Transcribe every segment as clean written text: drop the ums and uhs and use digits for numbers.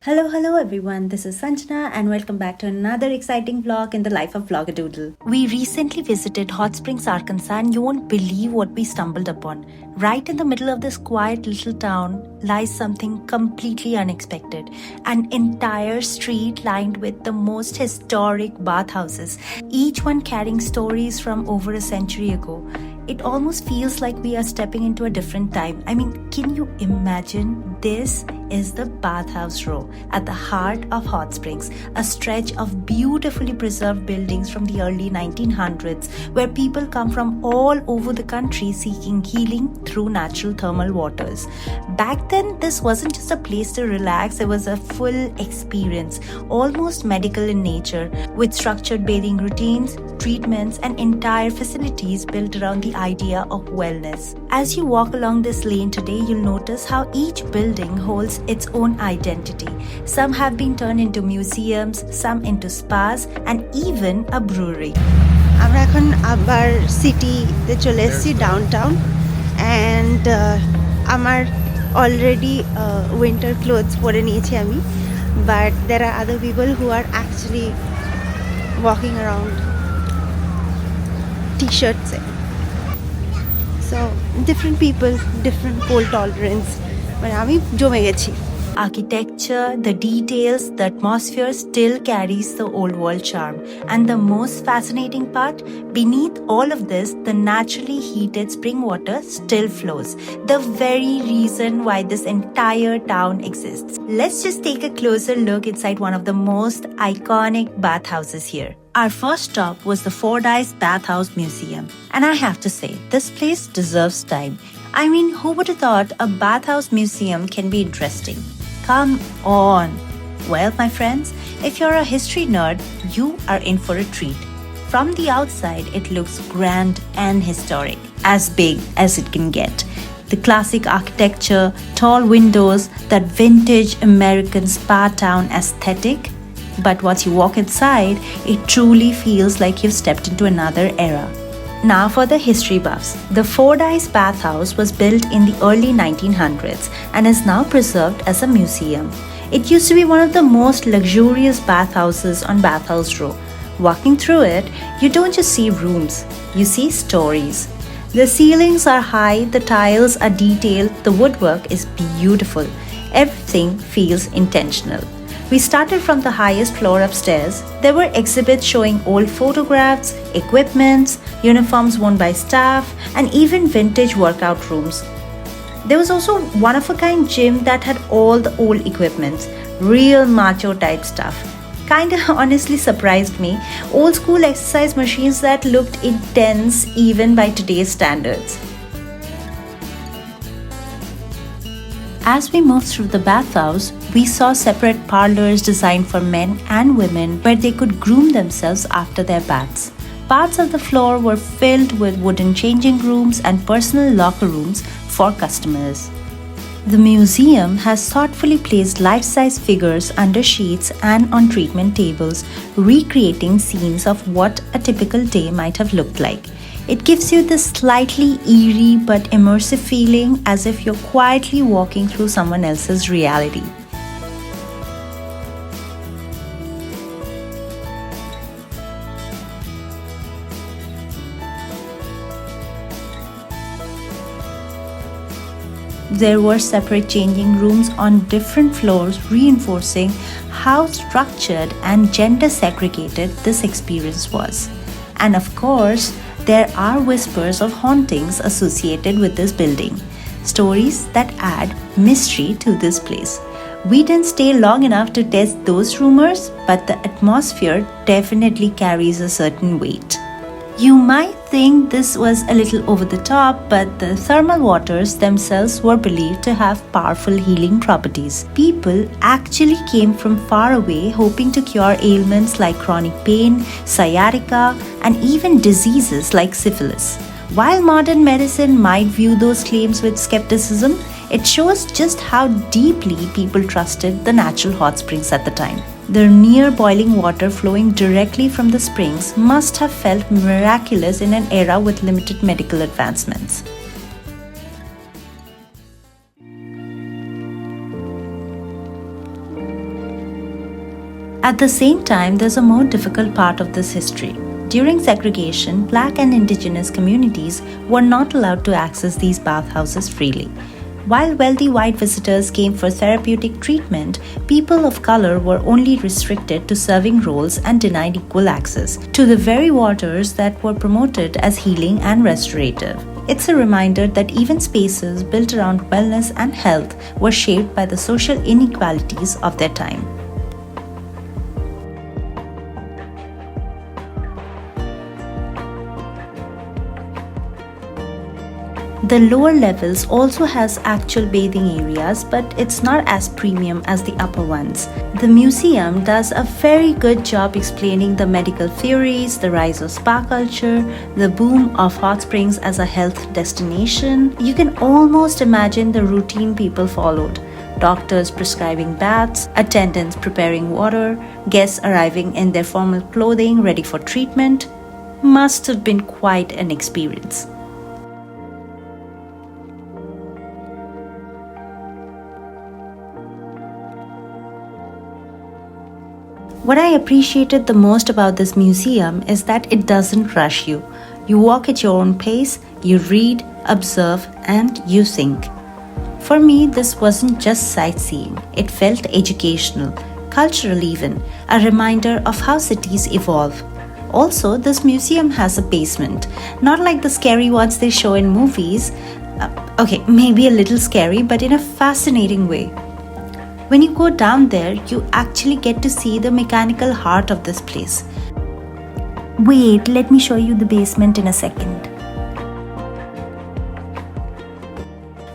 Hello everyone. This is Sanjana and welcome back to another exciting vlog in the life of Vlogadoodle. We recently visited Hot Springs, Arkansas, and you won't believe what we stumbled upon. Right in the middle of this quiet little town lies something completely unexpected. An entire street lined with the most historic bathhouses, each one carrying stories from over a century ago. It almost feels like we are stepping into a different time. I mean, can you imagine? This is the Bathhouse Row at the heart of Hot Springs, a stretch of beautifully preserved buildings from the early 1900s where people come from all over the country seeking healing through natural thermal waters. Back then, this wasn't just a place to relax, it was a full experience, almost medical in nature, with structured bathing routines, treatments, and entire facilities built around the idea of wellness. As you walk along this lane today, you'll notice how each building holds its own identity. Some have been turned into museums, some into spas, and even a brewery. আমরা এখন আবার সিটিতে চলে এসেছি downtown and আমার already winter clothes পরে নিয়েছি আমি but there are other people who are actually walking around টি-শার্টসে so different people different cold tolerance মানে আমি জমে গেছি. Architecture, the details, the atmosphere still carries the old world charm. And the most fascinating part, beneath all of this, the naturally heated spring water still flows. The very reason why this entire town exists. Let's just take a closer look inside one of the most iconic bathhouses here. Our first stop was the Fordyce Bathhouse Museum. And I have to say, this place deserves time. I mean, who would have thought a bathhouse museum can be interesting? Come on. Well, my friends, if you're a history nerd, you are in for a treat. From the outside, it looks grand and historic, as big as it can get. The classic architecture, tall windows, that vintage American spa town aesthetic. But once you walk inside, it truly feels like you've stepped into another era. Now for the history buffs. The Fordyce Bathhouse was built in the early 1900s and is now preserved as a museum. It used to be one of the most luxurious bathhouses on Bathhouse Row. Walking through it, you don't just see rooms, you see stories. The ceilings are high, the tiles are detailed, the woodwork is beautiful. Everything feels intentional. We started from the highest floor upstairs. There were exhibits showing old photographs, equipments, uniforms worn by staff, and even vintage workout rooms. There was also one-of-a-kind gym that had all the old equipment, real macho type stuff. Kinda honestly surprised me. Old school exercise machines that looked intense even by today's standards. As we moved through the bathhouse, we saw separate parlors designed for men and women where they could groom themselves after their baths. Parts of the floor were filled with wooden changing rooms and personal locker rooms for customers. The museum has thoughtfully placed life-size figures under sheets and on treatment tables, recreating scenes of what a typical day might have looked like. It gives you this slightly eerie but immersive feeling as if you're quietly walking through someone else's reality. There were separate changing rooms on different floors, reinforcing how structured and gender segregated this experience was. And of course, there are whispers of hauntings associated with this building, stories that add mystery to this place. We didn't stay long enough to test those rumors, but the atmosphere definitely carries a certain weight. You might think this was a little over the top, but the thermal waters themselves were believed to have powerful healing properties. People actually came from far away hoping to cure ailments like chronic pain, sciatica, and even diseases like syphilis. While modern medicine might view those claims with skepticism, it shows just how deeply people trusted the natural hot springs at the time. The near boiling water flowing directly from the springs must have felt miraculous in an era with limited medical advancements. At the same time, there's a more difficult part of this history. During segregation, black and indigenous communities were not allowed to access these bathhouses freely. While wealthy white visitors came for therapeutic treatment, people of color were only restricted to serving roles and denied equal access to the very waters that were promoted as healing and restorative. It's a reminder that even spaces built around wellness and health were shaped by the social inequalities of their time. The lower levels also has actual bathing areas, but it's not as premium as the upper ones. The museum does a very good job explaining the medical theories, the rise of spa culture, the boom of hot springs as a health destination. You can almost imagine the routine people followed. Doctors prescribing baths, attendants preparing water, guests arriving in their formal clothing ready for treatment. Must have been quite an experience. What I appreciated the most about this museum is that it doesn't rush you. You walk at your own pace, you read, observe, and you think. For me, this wasn't just sightseeing. It felt educational, cultural even, a reminder of how cities evolve. Also, this museum has a basement, not like the scary ones they show in movies. Okay, maybe a little scary, but in a fascinating way. When you go down there, you actually get to see the mechanical heart of this place. Wait, let me show you the basement in a second.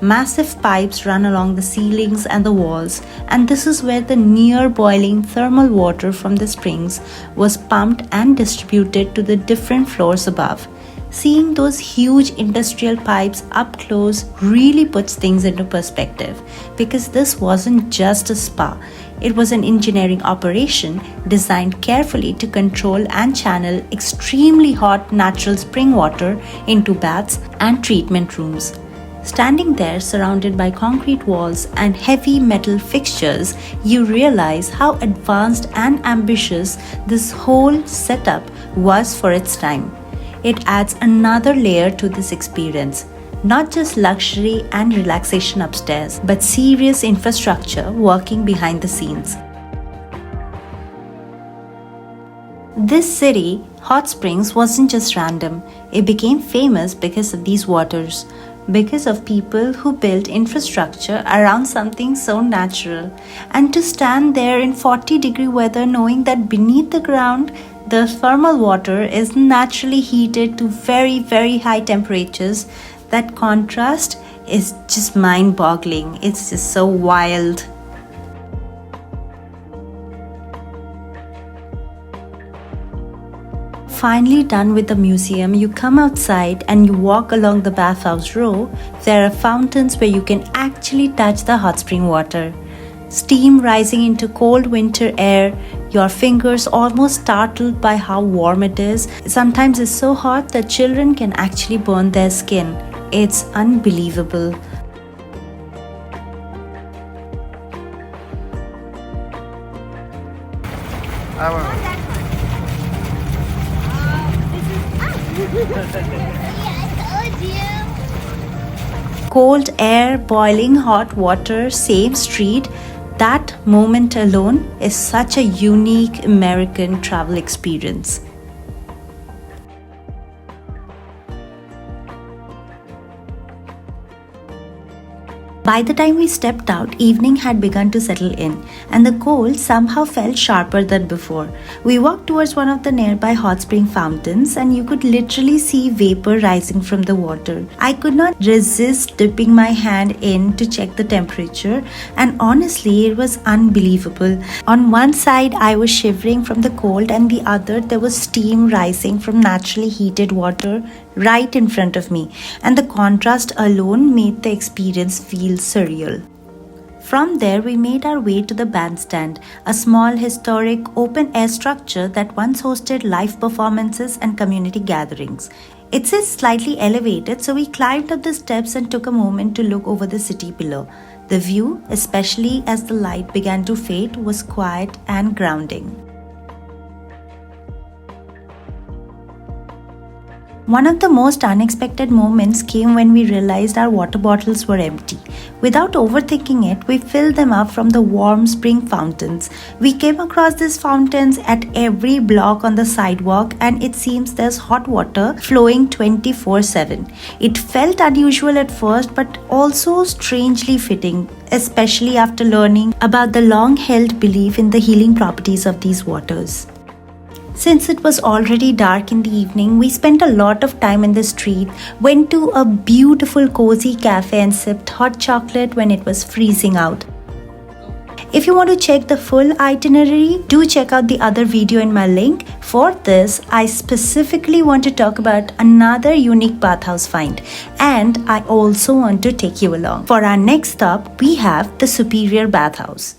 Massive pipes run along the ceilings and the walls, and this is where the near boiling thermal water from the springs was pumped and distributed to the different floors above. Seeing those huge industrial pipes up close really puts things into perspective, because this wasn't just a spa. It was an engineering operation designed carefully to control and channel extremely hot natural spring water into baths and treatment rooms. Standing there surrounded by concrete walls and heavy metal fixtures, you realize how advanced and ambitious this whole setup was for its time. It adds another layer to this experience. Not just luxury and relaxation upstairs, but serious infrastructure working behind the scenes. This city, Hot Springs, wasn't just random. It became famous because of these waters, because of people who built infrastructure around something so natural. And to stand there in 40-degree weather knowing that beneath the ground, the thermal water is naturally heated to very, very high temperatures, that contrast is just mind-boggling. It's just so wild. Finally done with the museum, you come outside and you walk along the Bathhouse Row. There are fountains where you can actually touch the hot spring water. Steam rising into cold winter air, your fingers almost startled by how warm it is. Sometimes it's so hot that children can actually burn their skin. It's unbelievable. Cold air, boiling hot water, same street. That moment alone is such a unique American travel experience. By the time we stepped out, evening had begun to settle in, and the cold somehow felt sharper than before. We walked towards one of the nearby hot spring fountains, and you could literally see vapor rising from the water. I could not resist dipping my hand in to check the temperature, and honestly, it was unbelievable. On one side, I was shivering from the cold, and the other, there was steam rising from naturally heated water right in front of me, and the contrast alone made the experience feel surreal. From there, we made our way to the bandstand, a small historic open-air structure that once hosted live performances and community gatherings. It sits slightly elevated, so we climbed up the steps and took a moment to look over the city below. The view, especially as the light began to fade, was quiet and grounding. One of the most unexpected moments came when we realized our water bottles were empty. Without overthinking it, we filled them up from the warm spring fountains. We came across these fountains at every block on the sidewalk, and it seems there's hot water flowing 24/7. It felt unusual at first, but also strangely fitting, especially after learning about the long-held belief in the healing properties of these waters. Since it was already dark in the evening, we spent a lot of time in the street, went to a beautiful cozy cafe and sipped hot chocolate when it was freezing out. If you want to check the full itinerary, do check out the other video in my link. For this, I specifically want to talk about another unique bathhouse find, and I also want to take you along. For our next stop, we have the Superior Bathhouse.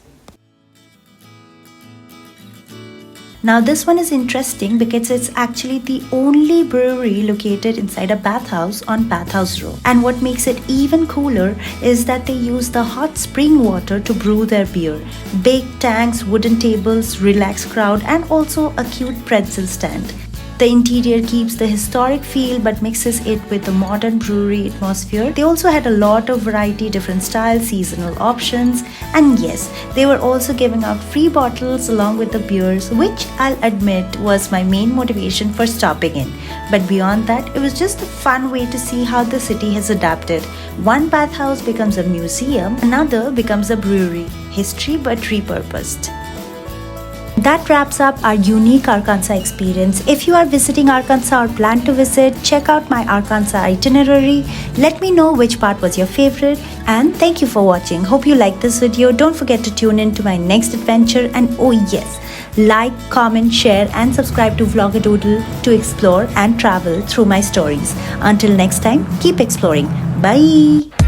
Now this one is interesting because it's actually the only brewery located inside a bathhouse on Bathhouse Row. And what makes it even cooler is that they use the hot spring water to brew their beer. Big tanks, wooden tables, relaxed crowd, and also a cute pretzel stand. The interior keeps the historic feel but mixes it with the modern brewery atmosphere. They also had a lot of variety, different styles, seasonal options, and yes, they were also giving out free bottles along with the beers, which I'll admit was my main motivation for stopping in. But beyond that, it was just a fun way to see how the city has adapted. One bathhouse becomes a museum, another becomes a brewery. History but repurposed. That wraps up our unique Arkansas experience. If you are visiting Arkansas or plan to visit, check out my Arkansas itinerary. Let me know which part was your favorite. And thank you for watching. Hope you liked this video. Don't forget to tune in to my next adventure. And oh yes, like, comment, share and subscribe to Vlogadoodle to explore and travel through my stories. Until next time, keep exploring. Bye!